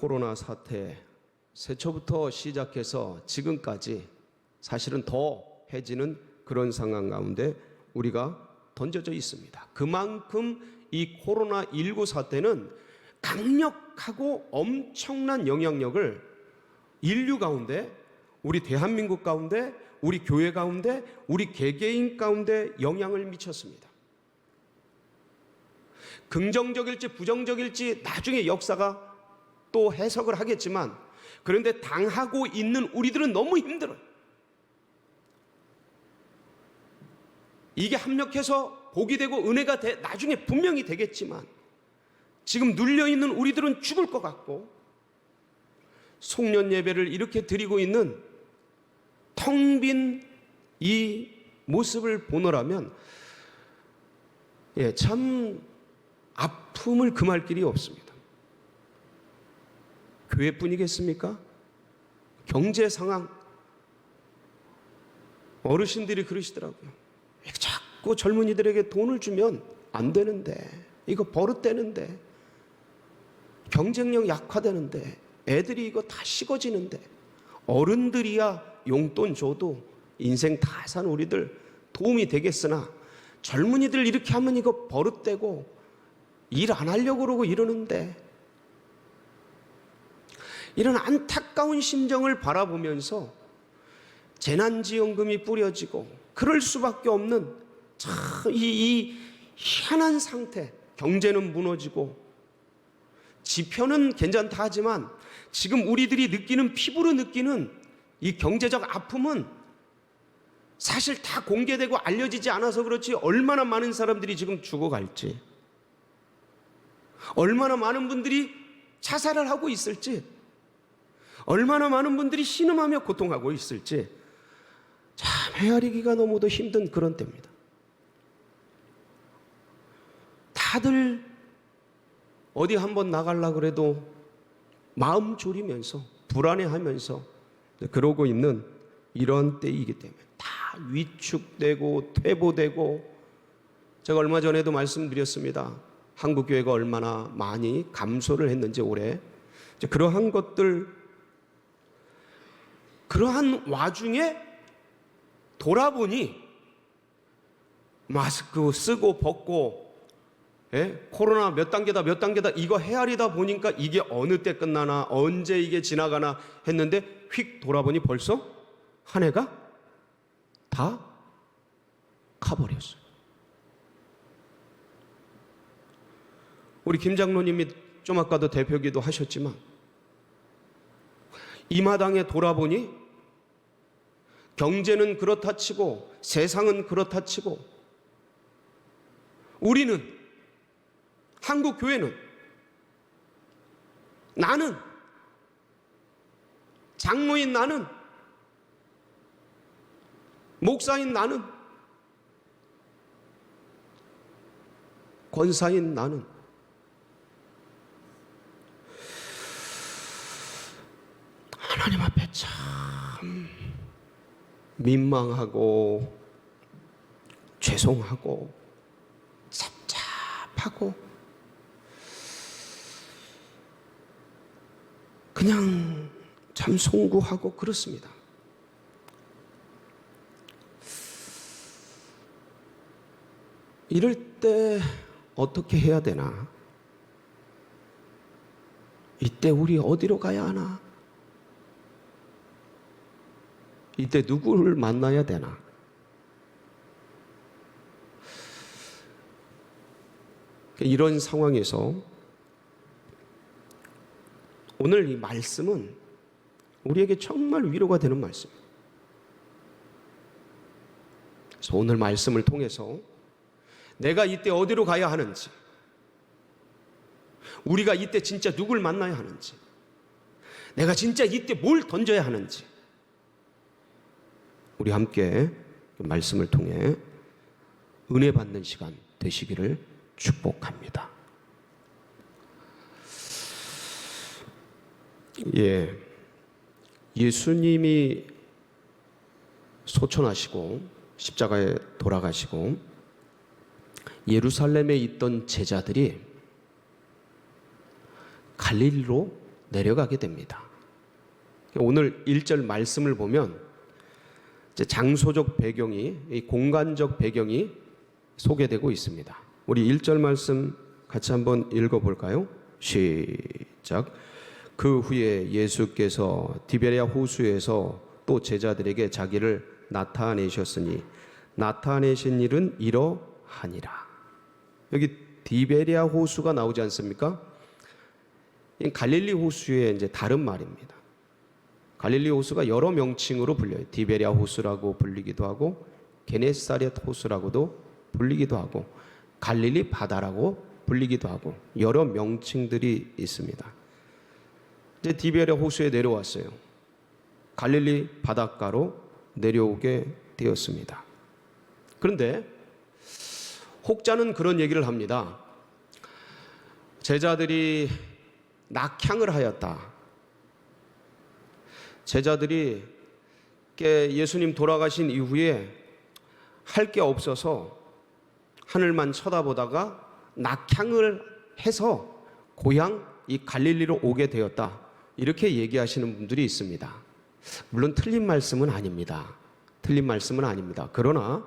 코로나 사태 새초부터 시작해서 지금까지 사실은 더해지는 그런 상황 가운데 우리가 던져져 있습니다. 그만큼 이 코로나19 사태는 강력하고 엄청난 영향력을 인류 가운데, 우리 대한민국 가운데, 우리 교회 가운데, 우리 개개인 가운데 영향을 미쳤습니다. 긍정적일지 부정적일지 나중에 역사가 또 해석을 하겠지만, 그런데 당하고 있는 우리들은 너무 힘들어요. 이게 합력해서 복이 되고 은혜가 나중에 분명히 되겠지만, 지금 눌려있는 우리들은 죽을 것 같고, 송년 예배를 이렇게 드리고 있는 텅 빈 이 모습을 보노라면 참 아픔을 금할 길이 없습니다. 교회뿐이겠습니까? 경제 상황, 어르신들이 그러시더라고요. 자꾸 젊은이들에게 돈을 주면 안 되는데, 이거 버릇되는데, 경쟁력 약화되는데, 애들이 이거 다 식어지는데, 어른들이야 용돈 줘도 인생 다 산 우리들 도움이 되겠으나 젊은이들 이렇게 하면 이거 버릇되고 일 안 하려고 그러고 이러는데, 이런 안타까운 심정을 바라보면서 재난지원금이 뿌려지고 그럴 수밖에 없는 참 이 희한한 상태, 경제는 무너지고 지표는 괜찮다 하지만 지금 우리들이 느끼는, 피부로 느끼는 이 경제적 아픔은 사실 다 공개되고 알려지지 않아서 그렇지, 얼마나 많은 사람들이 지금 죽어갈지, 얼마나 많은 분들이 자살을 하고 있을지, 얼마나 많은 분들이 신음하며 고통하고 있을지 참 헤아리기가 너무도 힘든 그런 때입니다. 다들 어디 한번 나가려고 그래도 마음 졸이면서 불안해하면서 그러고 있는 이런 때이기 때문에 다 위축되고 퇴보되고, 제가 얼마 전에도 말씀드렸습니다. 한국교회가 얼마나 많이 감소를 했는지 올해. 그러한 것들, 그러한 와중에 돌아보니 마스크 쓰고 벗고, 코로나 몇 단계다 몇 단계다 이거 헤아리다 보니까 이게 어느 때 끝나나, 언제 이게 지나가나 했는데 휙 돌아보니 벌써 한 해가 다 가버렸어요. 우리 김 장로님이 좀 아까도 대표기도 하셨지만, 이 마당에 돌아보니 경제는 그렇다 치고 세상은 그렇다 치고, 우리는, 한국 교회는, 나는, 장로인 나는, 목사인 나는, 권사인 나는 하나님 앞에 참 민망하고 죄송하고 찹찹하고 그냥 참 송구하고 그렇습니다. 이럴 때 어떻게 해야 되나? 이때 우리 어디로 가야 하나? 이때 누구를 만나야 되나? 이런 상황에서 오늘 이 말씀은 우리에게 정말 위로가 되는 말씀입니다. 그래서 오늘 말씀을 통해서 내가 이때 어디로 가야 하는지, 우리가 이때 진짜 누굴 만나야 하는지, 내가 진짜 이때 뭘 던져야 하는지, 우리 함께 말씀을 통해 은혜 받는 시간 되시기를 축복합니다. 예수님이 소천하시고 십자가에 돌아가시고 예루살렘에 있던 제자들이 갈릴리로 내려가게 됩니다. 오늘 1절 말씀을 보면 이제 장소적 배경이, 이 공간적 배경이 소개되고 있습니다. 우리 1절 말씀 같이 한번 읽어볼까요? 시작. 그 후에 예수께서 디베랴 호수에서 또 제자들에게 자기를 나타내셨으니 나타내신 일은 이러하니라. 여기 디베랴 호수가 나오지 않습니까? 갈릴리 호수의 이제 다른 말입니다. 갈릴리 호수가 여러 명칭으로 불려요. 디베랴 호수라고 불리기도 하고 게네사렛 호수라고도 불리기도 하고 갈릴리 바다라고 불리기도 하고 여러 명칭들이 있습니다. 이제 디베랴 호수에 내려왔어요. 갈릴리 바닷가로 내려오게 되었습니다. 그런데 혹자는 그런 얘기를 합니다. 제자들이 낙향을 하였다. 제자들이 예수님 돌아가신 이후에 할 게 없어서 하늘만 쳐다보다가 낙향을 해서 고향 이 갈릴리로 오게 되었다. 이렇게 얘기하시는 분들이 있습니다. 물론 틀린 말씀은 아닙니다. 틀린 말씀은 아닙니다. 그러나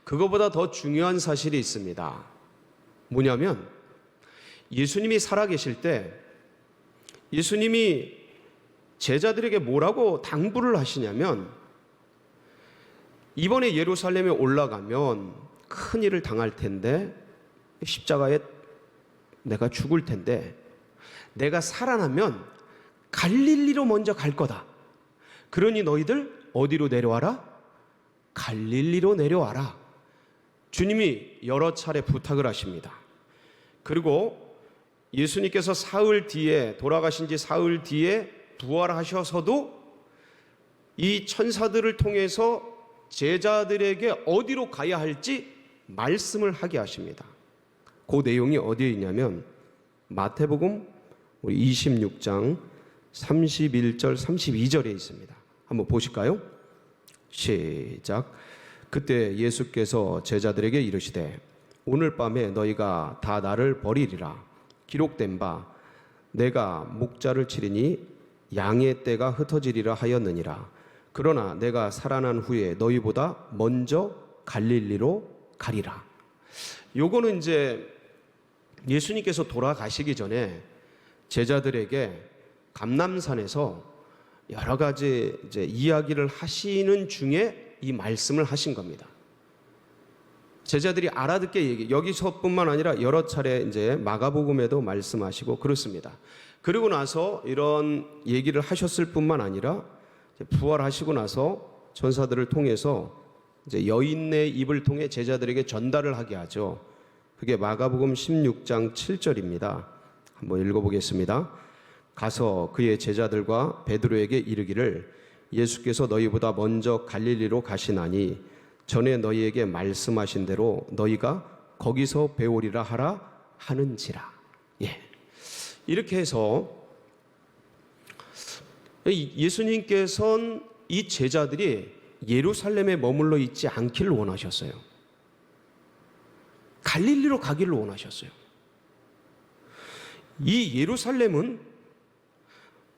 그거보다 더 중요한 사실이 있습니다. 뭐냐면 예수님이 살아계실 때 예수님이 제자들에게 뭐라고 당부를 하시냐면 이번에 예루살렘에 올라가면 큰 일을 당할 텐데 십자가에 내가 죽을 텐데 내가 살아나면 갈릴리로 먼저 갈 거다. 그러니 너희들 어디로 내려와라? 갈릴리로 내려와라. 주님이 여러 차례 부탁을 하십니다. 그리고 예수님께서 사흘 뒤에 돌아가신 지 사흘 뒤에 부활하셔서도 이 천사들을 통해서 제자들에게 어디로 가야 할지 말씀을 하게 하십니다. 그 내용이 어디에 있냐면 마태복음 26장 31절 32절에 있습니다. 한번 보실까요? 시작. 그때 예수께서 제자들에게 이르시되 오늘 밤에 너희가 다 나를 버리리라. 기록된 바 내가 목자를 치리니 양의 떼가 흩어지리라 하였느니라. 그러나 내가 살아난 후에 너희보다 먼저 갈릴리로 가리라. 요거는 이제 예수님께서 돌아가시기 전에 제자들에게 감람산에서 여러 가지 이제 이야기를 하시는 중에 이 말씀을 하신 겁니다. 제자들이 알아듣게 여기서뿐만 아니라 여러 차례 이제 마가복음에도 말씀하시고 그렇습니다. 그리고 나서 이런 얘기를 하셨을 뿐만 아니라 부활하시고 나서 천사들을 통해서 이제 여인의 입을 통해 제자들에게 전달을 하게 하죠. 그게 마가복음 16장 7절입니다. 한번 읽어보겠습니다. 가서 그의 제자들과 베드로에게 이르기를 예수께서 너희보다 먼저 갈릴리로 가시나니 전에 너희에게 말씀하신 대로 너희가 거기서 배우리라 하라 하는지라. 예. 이렇게 해서 예수님께서는 이 제자들이 예루살렘에 머물러 있지 않기를 원하셨어요. 갈릴리로 가기를 원하셨어요. 이 예루살렘은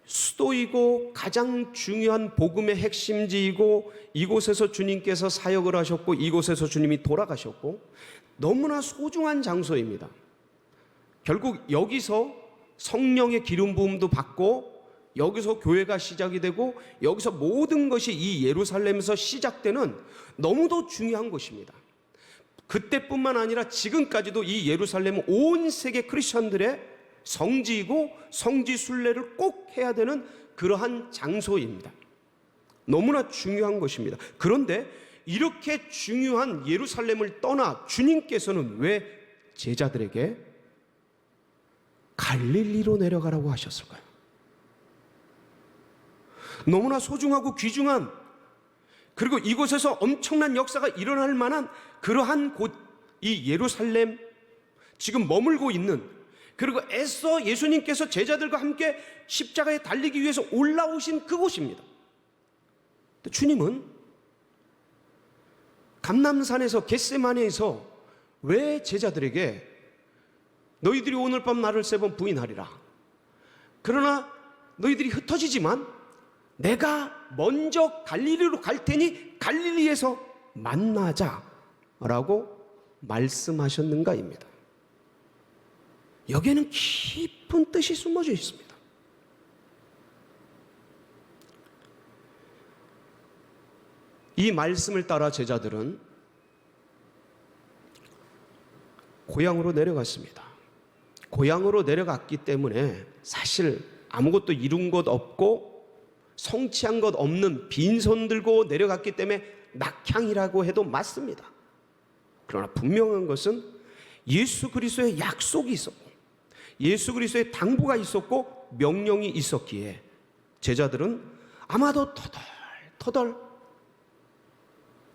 수도이고 가장 중요한 복음의 핵심지이고 이곳에서 주님께서 사역을 하셨고 이곳에서 주님이 돌아가셨고 너무나 소중한 장소입니다. 결국 여기서 성령의 기름 부음도 받고 여기서 교회가 시작이 되고 여기서 모든 것이 이 예루살렘에서 시작되는 너무도 중요한 곳입니다. 그때뿐만 아니라 지금까지도 이 예루살렘은 온 세계 크리스천들의 성지이고 성지 순례를 꼭 해야 되는 그러한 장소입니다. 너무나 중요한 것입니다. 그런데 이렇게 중요한 예루살렘을 떠나 주님께서는 왜 제자들에게 갈릴리로 내려가라고 하셨을까요? 너무나 소중하고 귀중한 그리고 이곳에서 엄청난 역사가 일어날 만한 그러한 곳, 이 예루살렘 지금 머물고 있는 그리고 애써 예수님께서 제자들과 함께 십자가에 달리기 위해서 올라오신 그곳입니다. 주님은 감람산에서 겟세마네에서 왜 제자들에게 너희들이 오늘 밤 나를 3번 부인하리라. 그러나 너희들이 흩어지지만 내가 먼저 갈릴리로 갈 테니 갈릴리에서 만나자라고 말씀하셨는가입니다. 여기에는 깊은 뜻이 숨어져 있습니다. 이 말씀을 따라 제자들은 고향으로 내려갔습니다. 고향으로 내려갔기 때문에 사실 아무것도 이룬 것 없고 성취한 것 없는 빈손 들고 내려갔기 때문에 낙향이라고 해도 맞습니다. 그러나 분명한 것은 예수 그리스도의 약속이 있었고 예수 그리스도의 당부가 있었고 명령이 있었기에 제자들은 아마도 터덜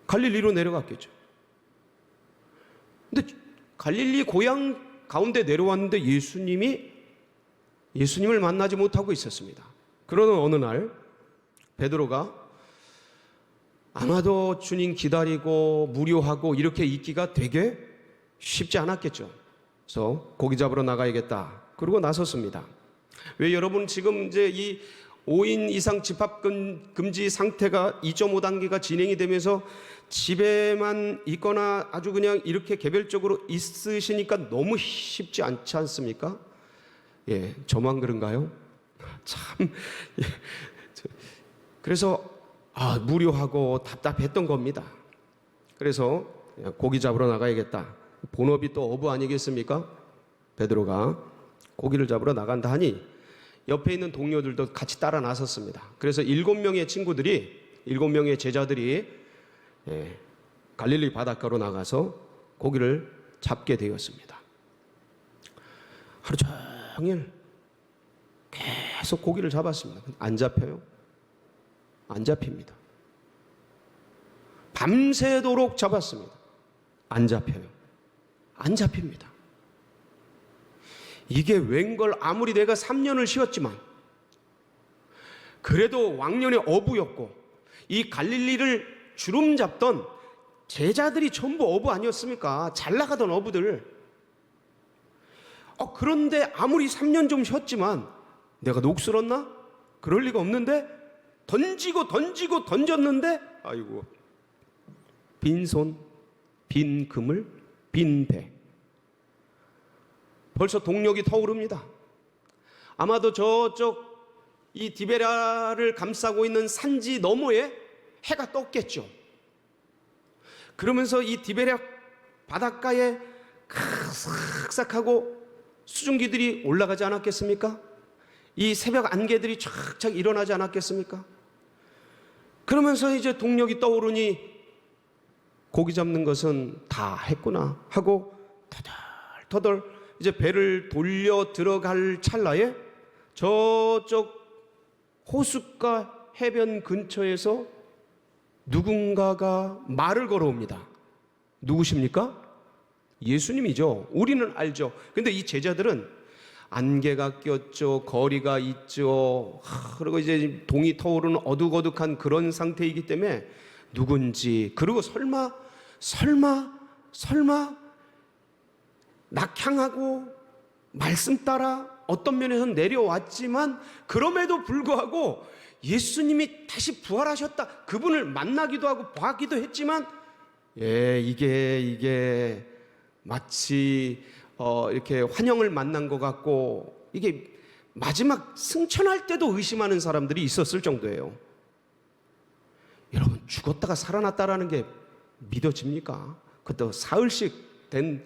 갈릴리로 내려갔겠죠. 근데 갈릴리 고향 가운데 내려왔는데 예수님을 만나지 못하고 있었습니다. 그러는 어느 날 베드로가 아마도 주님 기다리고 무료하고 이렇게 있기가 되게 쉽지 않았겠죠. 그래서 고기 잡으러 나가야겠다. 그러고 나섰습니다. 왜 여러분 지금 이제 이 5인 이상 집합 금지 상태가 2.5단계가 진행이 되면서 집에만 있거나 아주 그냥 이렇게 개별적으로 있으시니까 너무 쉽지 않지 않습니까? 예, 저만 그런가요? 참. 예, 그래서 무료하고 답답했던 겁니다. 그래서 고기 잡으러 나가야겠다. 본업이 또 어부 아니겠습니까? 베드로가 고기를 잡으러 나간다 하니 옆에 있는 동료들도 같이 따라 나섰습니다. 그래서 7명의 친구들이 7명의 제자들이 갈릴리 바닷가로 나가서 고기를 잡게 되었습니다. 하루 종일 계속 고기를 잡았습니다. 안 잡혀요. 안 잡힙니다. 밤새도록 잡았습니다. 안 잡혀요. 안 잡힙니다. 이게 웬걸 아무리 내가 3년을 쉬었지만 그래도 왕년의 어부였고 이 갈릴리를 주름 잡던 제자들이 전부 어부 아니었습니까? 잘 나가던 어부들. 그런데 아무리 3년 좀 쉬었지만 내가 녹슬었나? 그럴 리가 없는데 던지고 던졌는데 아이고 빈손, 빈 그물, 빈 배. 벌써 동력이 터오릅니다. 아마도 저쪽 이 디베라를 감싸고 있는 산지 너머에 해가 떴겠죠. 그러면서 이 디베라 바닷가에 싹싹하고 수증기들이 올라가지 않았겠습니까? 이 새벽 안개들이 촥촥 일어나지 않았겠습니까? 그러면서 이제 동력이 떠오르니 고기 잡는 것은 다 했구나 하고 터덜 이제 배를 돌려 들어갈 찰나에 저쪽 호숫가 해변 근처에서 누군가가 말을 걸어옵니다. 누구십니까? 예수님이죠. 우리는 알죠. 근데 이 제자들은 안개가 꼈죠. 거리가 있죠. 그리고 이제 동이 터오르는 어둑어둑한 그런 상태이기 때문에 누군지, 그리고 설마 낙향하고 말씀 따라 어떤 면에서는 내려왔지만 그럼에도 불구하고 예수님이 다시 부활하셨다, 그분을 만나기도 하고 보기도 했지만 이게 마치 이렇게 환영을 만난 것 같고 이게 마지막 승천할 때도 의심하는 사람들이 있었을 정도예요. 여러분, 죽었다가 살아났다라는 게 믿어집니까? 그것도 사흘씩 된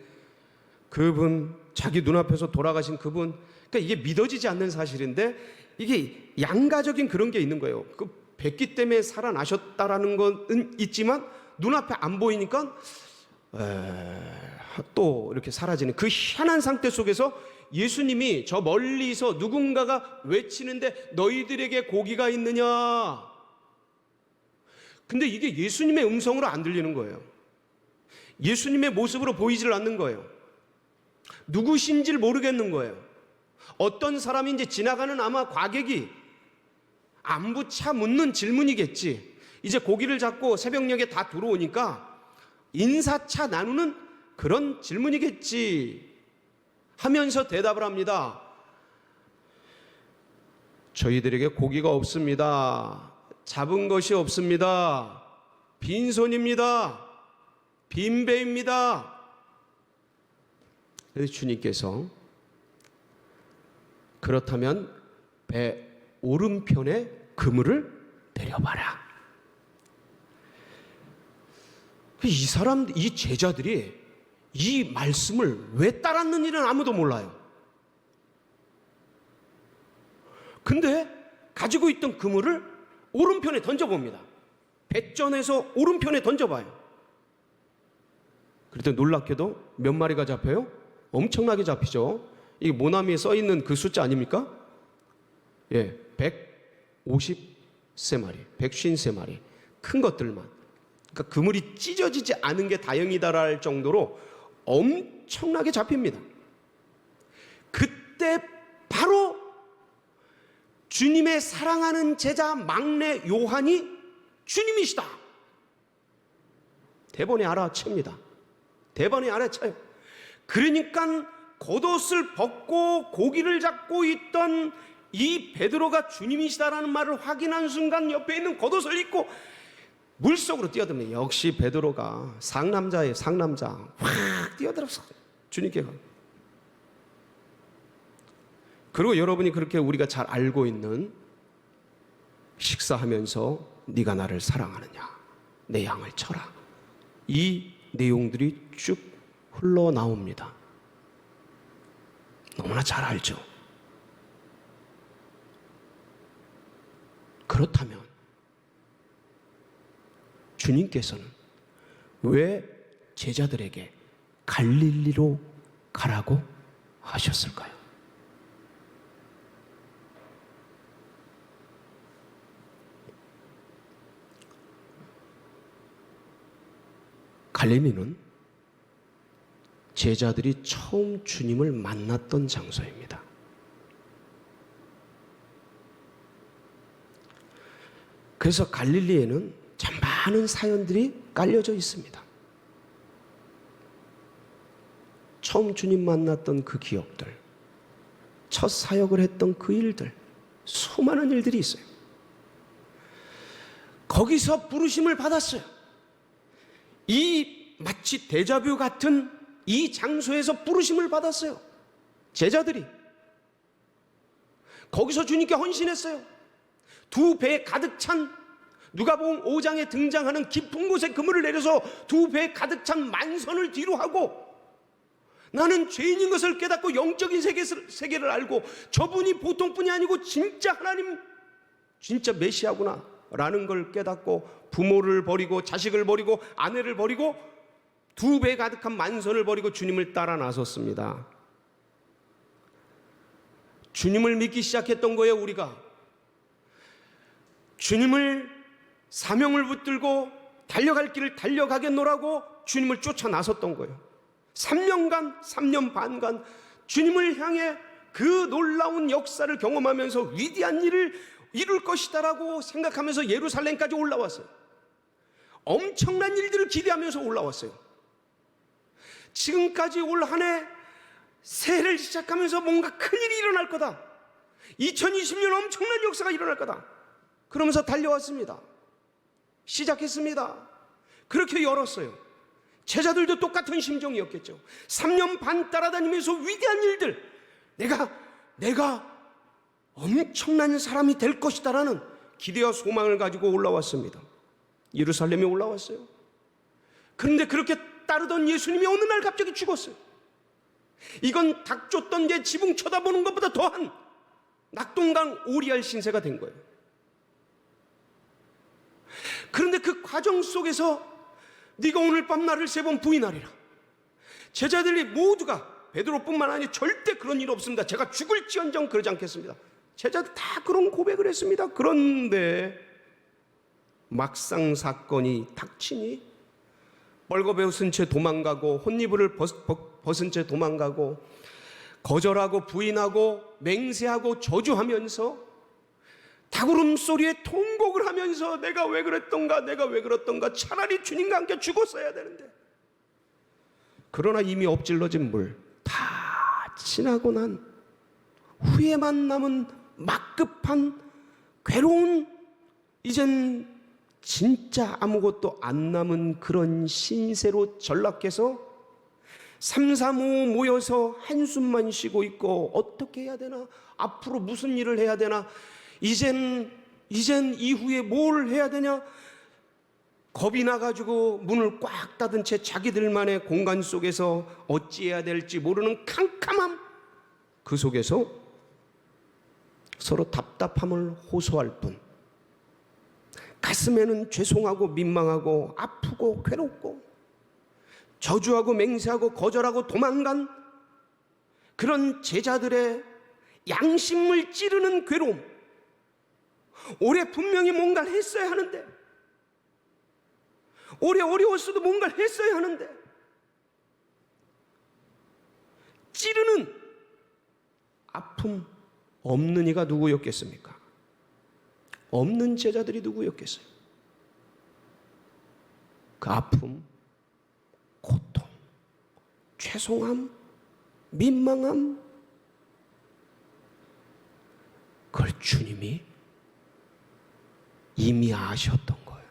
그분, 자기 눈앞에서 돌아가신 그분, 그러니까 이게 믿어지지 않는 사실인데 이게 양가적인 그런 게 있는 거예요. 그 뵙기 때문에 살아나셨다라는 건 있지만 눈앞에 안 보이니까 또 이렇게 사라지는 그 희한한 상태 속에서 예수님이 저 멀리서 누군가가 외치는데 너희들에게 고기가 있느냐? 근데 이게 예수님의 음성으로 안 들리는 거예요. 예수님의 모습으로 보이질 않는 거예요. 누구신지를 모르겠는 거예요. 어떤 사람인지 지나가는 아마 과객이 안부차 묻는 질문이겠지. 이제 고기를 잡고 새벽녘에 다 들어오니까 인사차 나누는 그런 질문이겠지 하면서 대답을 합니다. 저희들에게 고기가 없습니다. 잡은 것이 없습니다. 빈손입니다. 빈배입니다. 그래서 주님께서 그렇다면 배 오른편에 그물을 내려봐라. 이 제자들이 이 말씀을 왜 따랐는지는 아무도 몰라요. 근데 가지고 있던 그물을 오른편에 던져봅니다. 배전에서 오른편에 던져봐요. 그랬더니 놀랍게도 몇 마리가 잡혀요? 엄청나게 잡히죠. 이게 모나미에 써있는 그 숫자 아닙니까? 예, 153마리, 153마리. 큰 것들만. 그러니까 그물이 찢어지지 않은 게 다행이다라 할 정도로 엄청나게 잡힙니다. 그때 바로 주님의 사랑하는 제자 막내 요한이 주님이시다. 대번에 알아챕니다. 대번에 알아차요. 그러니까 겉옷을 벗고 고기를 잡고 있던 이 베드로가 주님이시다라는 말을 확인한 순간 옆에 있는 겉옷을 입고 물속으로 뛰어듭니다. 역시 베드로가 상남자예요. 상남자. 확 뛰어들어서 주님께 가. 그리고 여러분이 그렇게 우리가 잘 알고 있는 식사하면서 네가 나를 사랑하느냐, 내 양을 쳐라. 이 내용들이 쭉 흘러나옵니다. 너무나 잘 알죠. 그렇다면 주님께서는 왜 제자들에게 갈릴리로 가라고 하셨을까요? 갈릴리는 제자들이 처음 주님을 만났던 장소입니다. 그래서 갈릴리에는 참 많은 사연들이 깔려져 있습니다. 처음 주님 만났던 그 기억들, 첫 사역을 했던 그 일들, 수많은 일들이 있어요. 거기서 부르심을 받았어요. 이 마치 데자뷰 같은 이 장소에서 부르심을 받았어요. 제자들이 거기서 주님께 헌신했어요. 두 배에 가득 찬, 누가복음 5장에 등장하는 깊은 곳에 그물을 내려서 두 배에 가득 찬 만선을 뒤로 하고 나는 죄인인 것을 깨닫고 영적인 세계를 알고 저분이 보통 분이 아니고 진짜 하나님, 진짜 메시아구나 라는 걸 깨닫고 부모를 버리고 자식을 버리고 아내를 버리고 두 배 가득한 만선을 버리고 주님을 따라 나섰습니다. 주님을 믿기 시작했던 거예요. 우리가 주님을 사명을 붙들고 달려갈 길을 달려가겠노라고 주님을 쫓아 나섰던 거예요. 3년간 3년 반간 주님을 향해 그 놀라운 역사를 경험하면서 위대한 일을 이룰 것이다라고 생각하면서 예루살렘까지 올라왔어요. 엄청난 일들을 기대하면서 올라왔어요. 지금까지 올 한 해 새해를 시작하면서 뭔가 큰일이 일어날 거다. 2020년 엄청난 역사가 일어날 거다. 그러면서 달려왔습니다. 시작했습니다. 그렇게 열었어요. 제자들도 똑같은 심정이었겠죠. 3년 반 따라다니면서 위대한 일들, 내가 엄청난 사람이 될 것이다라는 기대와 소망을 가지고 올라왔습니다. 예루살렘에 올라왔어요. 그런데 그렇게 따르던 예수님이 어느 날 갑자기 죽었어요. 이건 닭 쫓던 게 지붕 쳐다보는 것보다 더한 낙동강 오리알 신세가 된 거예요. 그런데 그 과정 속에서 네가 오늘 밤 나를 3번 부인하리라. 제자들이 모두가, 베드로뿐만 아니라 절대 그런 일 없습니다. 제가 죽을지언정 그러지 않겠습니다. 제자들 다 그런 고백을 했습니다. 그런데 막상 사건이 닥치니 벌거벗은 채 도망가고 혼이불을 벗은 채 도망가고 거절하고 부인하고 맹세하고 저주하면서 닭울음 소리에 통곡을 하면서 내가 왜 그랬던가 차라리 주님과 함께 죽었어야 되는데. 그러나 이미 엎질러진 물 다 지나고 난 후에만 남은 막급한 괴로운, 이젠 진짜 아무것도 안 남은 그런 신세로 전락해서 삼삼오오 모여서 한숨만 쉬고 있고, 어떻게 해야 되나, 앞으로 무슨 일을 해야 되나, 이젠 이후에 뭘 해야 되냐, 겁이 나가지고 문을 꽉 닫은 채 자기들만의 공간 속에서 어찌해야 될지 모르는 캄캄함, 그 속에서 서로 답답함을 호소할 뿐, 가슴에는 죄송하고 민망하고 아프고 괴롭고 저주하고 맹세하고 거절하고 도망간 그런 제자들의 양심을 찌르는 괴로움. 올해 분명히 뭔가를 했어야 하는데, 올해 어려웠어도 뭔가를 했어야 하는데, 찌르는 아픔 없는 이가 누구였겠습니까? 없는 제자들이 누구였겠어요? 그 아픔, 고통, 죄송함, 민망함, 그걸 주님이 이미 아셨던 거예요.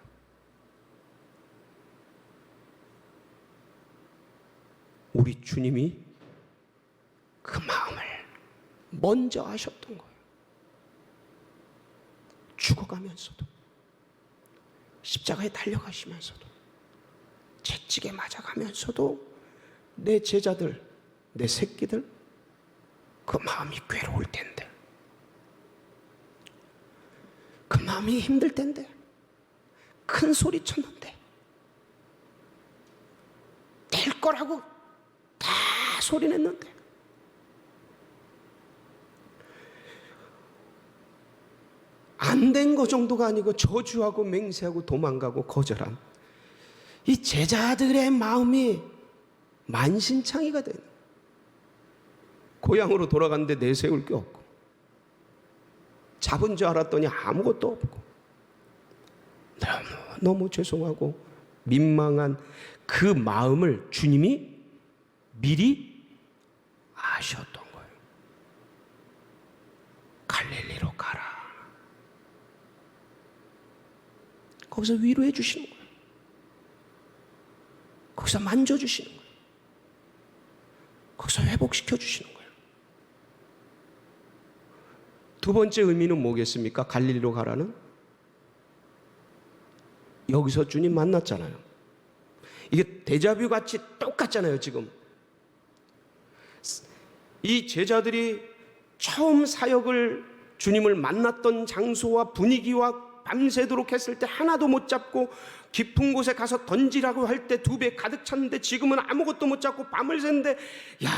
우리 주님이 그 마음을 먼저 아셨던 거예요. 죽어가면서도, 십자가에 달려가시면서도, 채찍에 맞아가면서도 내 제자들, 내 새끼들, 그 마음이 괴로울 텐데, 그 마음이 힘들 텐데, 큰 소리 쳤는데, 될 거라고 다 소리 냈는데, 안 된 거 정도가 아니고 저주하고 맹세하고 도망가고 거절한 이 제자들의 마음이 만신창이가 된, 고향으로 돌아갔는데 내세울 게 없고, 잡은 줄 알았더니 아무것도 없고, 너무 죄송하고 민망한 그 마음을 주님이 미리 아셨던 거예요. 갈릴리로 가라. 거기서 위로해 주시는 거예요. 거기서 만져주시는 거예요. 거기서 회복시켜 주시는 거예요. 두 번째 의미는 뭐겠습니까? 갈릴리로 가라는, 여기서 주님 만났잖아요. 이게 데자뷰 같이 똑같잖아요. 지금 이 제자들이 처음 사역을, 주님을 만났던 장소와 분위기와 밤새도록 했을 때 하나도 못 잡고, 깊은 곳에 가서 던지라고 할 때 2배 가득 찼는데, 지금은 아무것도 못 잡고 밤을 샜는데, 야,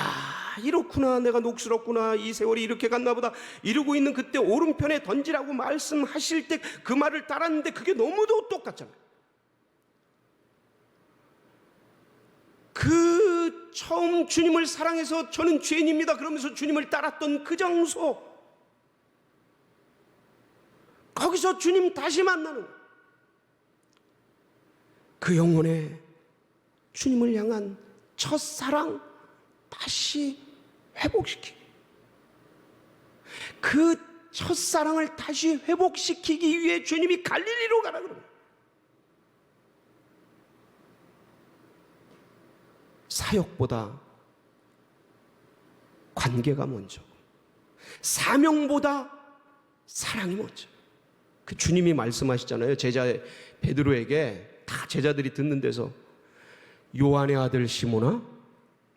이렇구나, 내가 녹슬었구나, 이 세월이 이렇게 갔나 보다 이러고 있는 그때 오른편에 던지라고 말씀하실 때 그 말을 따랐는데, 그게 너무도 똑같잖아요. 그 처음 주님을 사랑해서 저는 죄인입니다 그러면서 주님을 따랐던 그 장소, 거기서 주님 다시 만나는, 그 영혼의 주님을 향한 첫사랑 다시 회복시키기, 그 첫사랑을 다시 회복시키기 위해 주님이 갈릴리로 가라 그러는 거예요. 사역보다 관계가 먼저, 사명보다 사랑이 먼저. 그 주님이 말씀하시잖아요. 제자 베드로에게, 다 제자들이 듣는 데서, 요한의 아들 시몬아,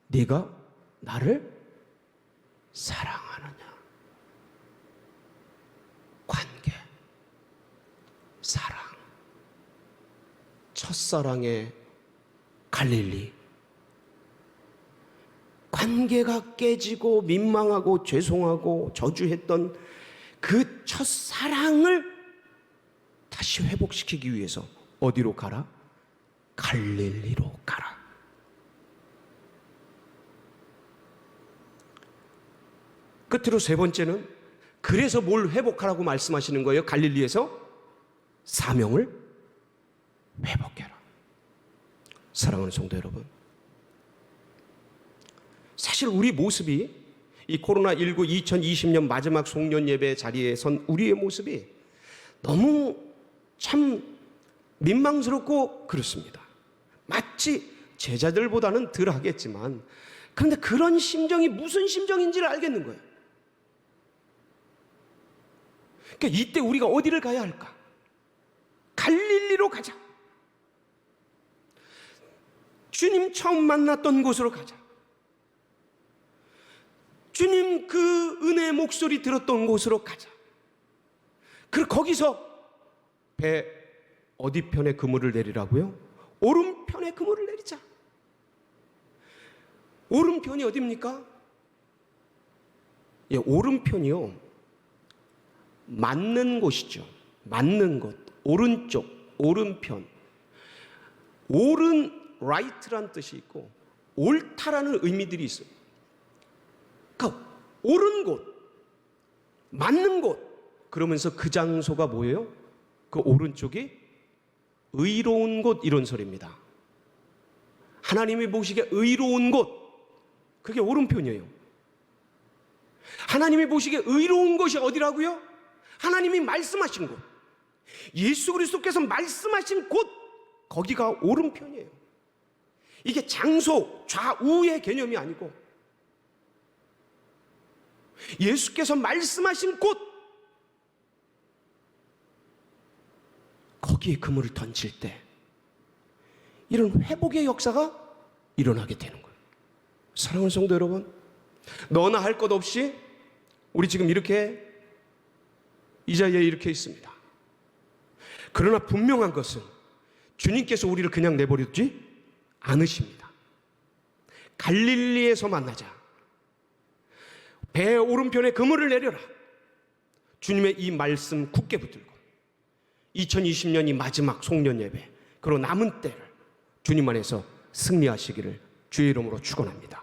네가 나를 사랑하느냐? 관계, 사랑, 첫사랑의 갈릴리. 관계가 깨지고 민망하고 죄송하고 저주했던 그 첫사랑을 다시 회복시키기 위해서 어디로 가라? 갈릴리로 가라. 끝으로 세 번째는, 그래서 뭘 회복하라고 말씀하시는 거예요? 갈릴리에서 사명을 회복해라. 사랑하는 성도 여러분, 사실 우리 모습이 이 코로나19 2020년 마지막 송년 예배 자리에 선 우리의 모습이 너무 참 민망스럽고 그렇습니다. 마치 제자들보다는 덜 하겠지만, 그런데 그런 심정이 무슨 심정인지를 알겠는 거예요. 그러니까 이때 우리가 어디를 가야 할까? 갈릴리로 가자. 주님 처음 만났던 곳으로 가자. 주님 그 은혜의 목소리 들었던 곳으로 가자. 그리고 거기서 배 어디 편에 그물을 내리라고요? 오른편에 그물을 내리자. 오른편이 어디입니까? 예, 오른편이요, 맞는 곳이죠. 맞는 곳, 오른쪽, 오른편. 옳은, right란 뜻이 있고 옳다라는 의미들이 있어요. 그러니까 옳은 곳, 맞는 곳. 그러면서 그 장소가 뭐예요? 그 오른쪽이 의로운 곳, 이런 소리입니다. 하나님이 보시기에 의로운 곳, 그게 오른편이에요. 하나님이 보시기에 의로운 곳이 어디라고요? 하나님이 말씀하신 곳, 예수 그리스도께서 말씀하신 곳, 거기가 오른편이에요. 이게 장소, 좌우의 개념이 아니고 예수께서 말씀하신 곳, 거기에 그물을 던질 때 이런 회복의 역사가 일어나게 되는 거예요. 사랑하는 성도 여러분, 너나 할 것 없이 우리 지금 이렇게 이 자리에 이렇게 있습니다. 그러나 분명한 것은 주님께서 우리를 그냥 내버려두지 않으십니다. 갈릴리에서 만나자. 배 오른편에 그물을 내려라. 주님의 이 말씀 굳게 붙들고 2020년 이 마지막 송년 예배, 그리고 남은 때를 주님 안에서 승리하시기를 주의 이름으로 축원합니다.